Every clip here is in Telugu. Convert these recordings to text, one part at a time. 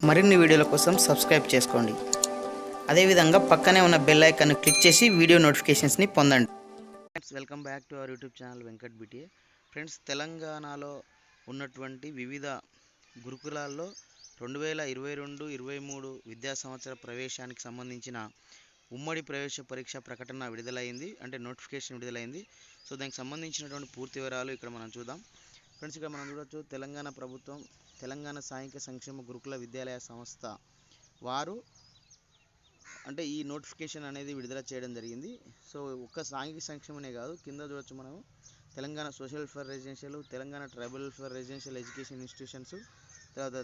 మరిన్ని వీడియోల కోసం సబ్స్క్రైబ్ చేసుకోండి. అదేవిధంగా పక్కనే ఉన్న బెల్ ఐకాన్ క్లిక్ చేసి వీడియో నోటిఫికేషన్స్ని పొందండి. Welcome back to our YouTube channel వెంకట్బta. ఫ్రెండ్స్, తెలంగాణలో ఉన్నటువంటి వివిధ గురుకులాల్లో 2022-23 విద్యా సంవత్సర ప్రవేశానికి సంబంధించిన ఉమ్మడి ప్రవేశ పరీక్ష ప్రకటన విడుదలైంది, అంటే నోటిఫికేషన్ విడుదలైంది. సో దానికి సంబంధించినటువంటి పూర్తి వివరాలు ఇక్కడ మనం చూద్దాం. ఫ్రెండ్స్, ఇక్కడ మనం చూడొచ్చు, తెలంగాణ ప్రభుత్వం తెలంగాణ సాంఘిక సంక్షేమ గురుకుల విద్యాలయ సంస్థ వారు అంటే ఈ నోటిఫికేషన్ అనేది విడుదల చేయడం జరిగింది. సో ఒక్క సాంఘిక సంక్షేమనే కాదు, కింద చూడొచ్చు మనం Telangana social welfare residential, Telangana tribal welfare residential education institutions, తర్వాత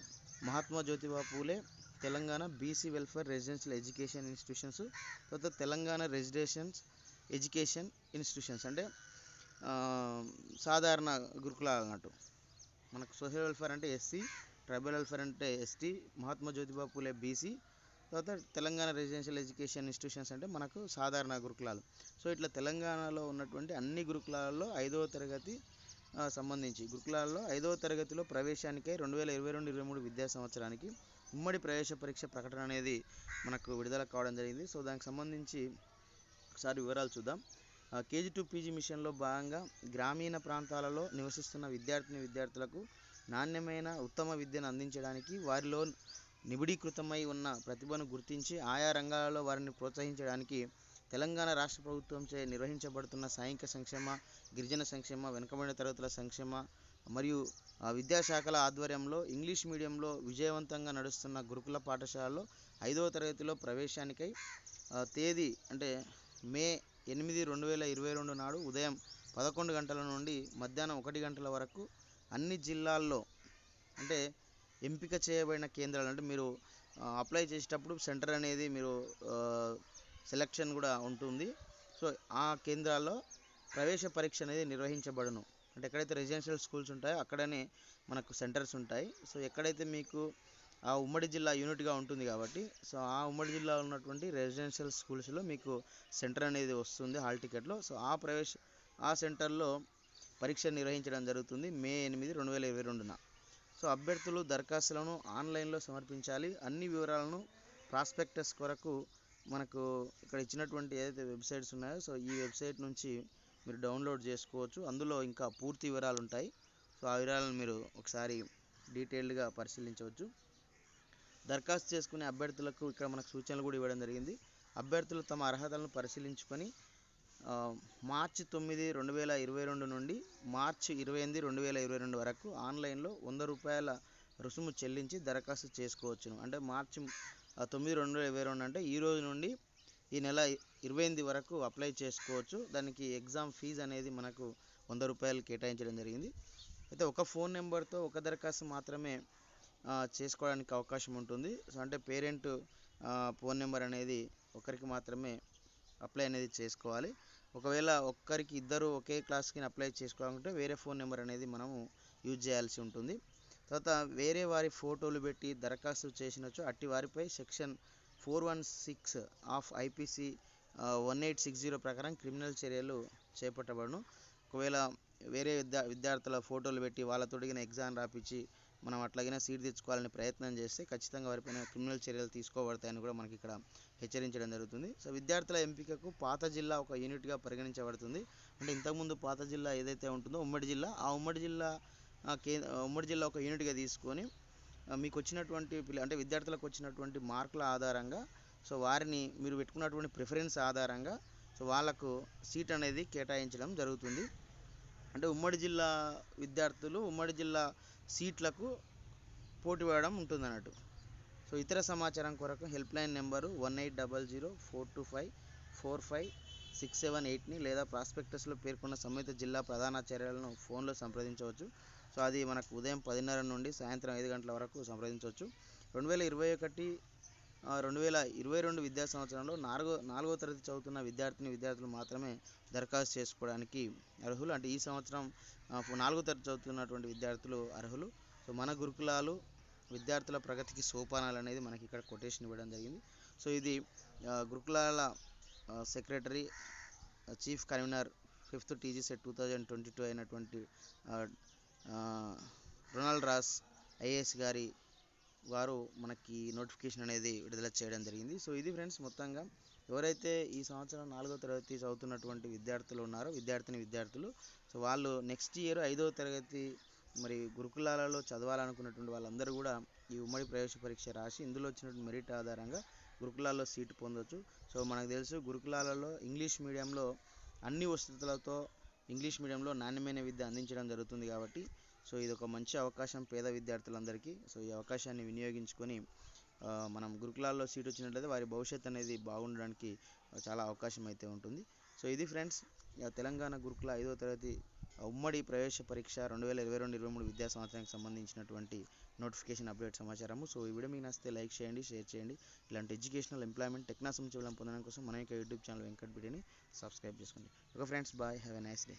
Mahatma Jyotiba Phule Telangana BC welfare residential education institutions, తర్వాత తెలంగాణ రెసిడెన్షియల్ ఎడ్యుకేషన్ ఇన్స్టిట్యూషన్స్, అంటే సాధారణ గురుకులాలు అన్నట్టు. మనకు సోషల్ వెల్ఫేర్ అంటే ఎస్సీ, ట్రైబల్ వెల్ఫేర్ అంటే ఎస్టీ, మహాత్మా జ్యోతిబా పూలే బీసీ, తర్వాత తెలంగాణ రెసిడెన్షియల్ ఎడ్యుకేషన్ ఇన్స్టిట్యూషన్స్ అంటే మనకు సాధారణ గురుకులాలు. సో ఇట్లా తెలంగాణలో ఉన్నటువంటి అన్ని గురుకులాల్లో 5వ తరగతి సంబంధించి గురుకులాల్లో 5వ తరగతిలో ప్రవేశానికై 2022-23 విద్యా సంవత్సరానికి ఉమ్మడి ప్రవేశ పరీక్ష ప్రకటన అనేది మనకు విడుదల కావడం జరిగింది. సో దానికి సంబంధించి ఒకసారి వివరాలు చూద్దాం. కేజీ టు పీజీ మిషన్లో భాగంగా గ్రామీణ ప్రాంతాలలో నివసిస్తున్న విద్యార్థులకు నాణ్యమైన ఉత్తమ విద్యను అందించడానికి, వారిలో నిబిడీకృతమై ఉన్న ప్రతిభను గుర్తించి ఆయా రంగాలలో వారిని ప్రోత్సహించడానికి తెలంగాణ రాష్ట్ర ప్రభుత్వంచే నిర్వహించబడుతున్న సాంఘిక సంక్షేమ, గిరిజన సంక్షేమ, వెనుకబడిన తరగతుల సంక్షేమ మరియు విద్యాశాఖల ఆధ్వర్యంలో ఇంగ్లీష్ మీడియంలో విజయవంతంగా నడుస్తున్న గురుకుల పాఠశాలలో 5వ తరగతిలో ప్రవేశానికై తేదీ అంటే మే 8, 2022 నాడు ఉదయం 11 గంటల నుండి మధ్యాహ్నం 1 గంటల వరకు అన్ని జిల్లాల్లో, అంటే ఎంపిక చేయబడిన కేంద్రాలు, అంటే మీరు అప్లై చేసేటప్పుడు సెంటర్ అనేది మీరు సెలక్షన్ కూడా ఉంటుంది. సో ఆ కేంద్రాల్లో ప్రవేశ పరీక్ష అనేది నిర్వహించబడును. అంటే ఎక్కడైతే రెసిడెన్షియల్ స్కూల్స్ ఉంటాయో అక్కడనే మనకు సెంటర్స్ ఉంటాయి. సో ఎక్కడైతే మీకు ఆ ఉమ్మడి జిల్లా యూనిట్గా ఉంటుంది కాబట్టి, సో ఆ ఉమ్మడి జిల్లాలో ఉన్నటువంటి రెసిడెన్షియల్ స్కూల్స్లో మీకు సెంటర్ అనేది వస్తుంది హాల్ టికెట్లో. సో ఆ సెంటర్లో పరీక్ష నిర్వహించడం జరుగుతుంది మే 8, 2022న. సో అభ్యర్థులు దరఖాస్తులను ఆన్లైన్లో సమర్పించాలి. అన్ని వివరాలను ప్రాస్పెక్టస్ కొరకు మనకు ఇక్కడ ఇచ్చినటువంటి ఏదైతే వెబ్సైట్స్ ఉన్నాయో, సో ఈ వెబ్సైట్ నుంచి మీరు డౌన్లోడ్ చేసుకోవచ్చు. అందులో ఇంకా పూర్తి వివరాలు ఉంటాయి. సో ఆ వివరాలను మీరు ఒకసారి డీటెయిల్డ్గా పరిశీలించవచ్చు. దరఖాస్తు చేసుకునే అభ్యర్థులకు ఇక్కడ మనకు సూచనలు కూడా ఇవ్వడం జరిగింది. అభ్యర్థులు తమ అర్హతలను పరిశీలించుకొని మార్చి 9, 2022 నుండి మార్చి 28, 2022 వరకు ఆన్లైన్లో ₹100 రుసుము చెల్లించి దరఖాస్తు చేసుకోవచ్చును. అంటే మార్చి 9, 2022 అంటే ఈ రోజు నుండి ఈ నెల 28 వరకు అప్లై చేసుకోవచ్చు. దానికి ఎగ్జామ్ ఫీజు అనేది మనకు ₹100 కేటాయించడం జరిగింది. అయితే ఒక ఫోన్ నెంబర్తో ఒక దరఖాస్తు మాత్రమే చేసుకోవడానికి అవకాశం ఉంటుంది. సో అంటే పేరెంట్ ఫోన్ నెంబర్ అనేది ఒకరికి మాత్రమే అప్లై అనేది చేసుకోవాలి. ఒకవేళ ఒక్కరికి ఇద్దరు ఒకే క్లాస్కి అప్లై చేసుకోవాలంటే వేరే ఫోన్ నెంబర్ అనేది మనము యూజ్ చేయాల్సి ఉంటుంది. తర్వాత వేరే వారి ఫోటోలు పెట్టి దరఖాస్తు చేసినచో అట్టి వారిపై సెక్షన్ 416 ఆఫ్ ఐపీసీ 1860 ప్రకారం క్రిమినల్ చర్యలు చేపట్టబడును. ఒకవేళ వేరే విద్యార్థుల ఫోటోలు పెట్టి వాళ్ళతోటిగిన ఎగ్జామ్ రాపించి మనం అట్లాగైనా సీట్ తెచ్చుకోవాలని ప్రయత్నం చేస్తే ఖచ్చితంగా వారిపైన క్రిమినల్ చర్యలు తీసుకోబడతాయని కూడా మనకి ఇక్కడ హెచ్చరించడం జరుగుతుంది. సో విద్యార్థుల ఎంపికకు పాత జిల్లా ఒక యూనిట్గా పరిగణించబడుతుంది. అంటే ఇంతకుముందు పాత జిల్లా ఏదైతే ఉంటుందో ఉమ్మడి జిల్లా, ఆ ఉమ్మడి జిల్లా ఒక యూనిట్గా తీసుకొని మీకు వచ్చినటువంటి అంటే విద్యార్థులకు వచ్చినటువంటి మార్కుల ఆధారంగా, సో వారిని మీరు పెట్టుకున్నటువంటి ప్రిఫరెన్స్ ఆధారంగా సో వాళ్ళకు సీట్ అనేది కేటాయించడం జరుగుతుంది. అంటే ఉమ్మడి జిల్లా విద్యార్థులు ఉమ్మడి జిల్లా సీట్లకు పోటీ పడడం ఉంటుంది అన్నట్టు. సో ఇతర సమాచారం కొరకు హెల్ప్ లైన్ నెంబరు 1800-425-4567 లేదా ప్రాస్పెక్టస్లో పేర్కొన్న సంబంధిత జిల్లా ప్రధానాచార్యులను ఫోన్లో సంప్రదించవచ్చు. సో అది మనకు ఉదయం 10:30 నుండి సాయంత్రం 5 గంటల వరకు సంప్రదించవచ్చు. 2021-2022 విద్యా సంవత్సరంలో 4వ తరగతి చదువుతున్న విద్యార్థులు మాత్రమే దరఖాస్తు చేసుకోవడానికి అర్హులు. అంటే ఈ సంవత్సరం 4వ తరగతి చదువుతున్నటువంటి విద్యార్థులు అర్హులు. సో మన గురుకులాలు విద్యార్థుల ప్రగతికి సోపానాలు అనేది మనకి ఇక్కడ కొటేషన్ ఇవ్వడం జరిగింది. సో ఇది గురుకులాల secretary, chief convener 5th TGCET 2022 అయినటువంటి రొనాల్డ్ రాస్ ఐఏఎస్ గారి వారు మనకి నోటిఫికేషన్ అనేది విడుదల చేయడం జరిగింది. సో ఇది ఫ్రెండ్స్ మొత్తంగా ఎవరైతే ఈ సంవత్సరం 4వ తరగతి చదువుతున్నటువంటి విద్యార్థులు ఉన్నారో విద్యార్థులు సో వాళ్ళు నెక్స్ట్ ఇయర్ 5వ తరగతి మరి గురుకులాలలో చదవాలనుకున్నటువంటి వాళ్ళందరూ కూడా ఈ ఉమ్మడి ప్రవేశ పరీక్ష రాసి ఇందులో వచ్చినటువంటి మెరిట్ ఆధారంగా గురుకులాల్లో సీటు పొందొచ్చు. సో మనకు తెలుసు గురుకులాలలో ఇంగ్లీష్ మీడియంలో అన్ని వసతులతో ఇంగ్లీష్ మీడియంలో నాణ్యమైన విద్య అందించడం జరుగుతుంది కాబట్టి సో ఇది ఒక మంచి అవకాశం పేద విద్యార్థులందరికీ. సో ఈ అవకాశాన్ని వినియోగించుకొని మనం గురుకులాల్లో సీట్ వచ్చినట్లయితే వారి భవిష్యత్తు అనేది బాగుండడానికి చాలా అవకాశం అయితే ఉంటుంది. సో ఇది ఫ్రెండ్స్ తెలంగాణ గురుకుల 5వ తరగతి ఉమ్మడి ప్రవేశ పరీక్ష 2022-23 విద్యా సంవత్సరానికి సంబంధించినటువంటి నోటిఫికేషన్ అప్డేట్ సమాచారము. సో ఈ వీడియో మీకు నచ్చితే లైక్ చేయండి, షేర్ చేయండి. ఇలాంటి ఎడ్యుకేషనల్ ఎంప్లాయ్మెంట్ టెక్నాలజీ పొందడం కోసం మన యొక్క యూట్యూబ్ ఛానల్ వెంకట్బిటని సబ్స్క్రైబ్ చేసుకోండి. Okay friends, bye, have a nice day.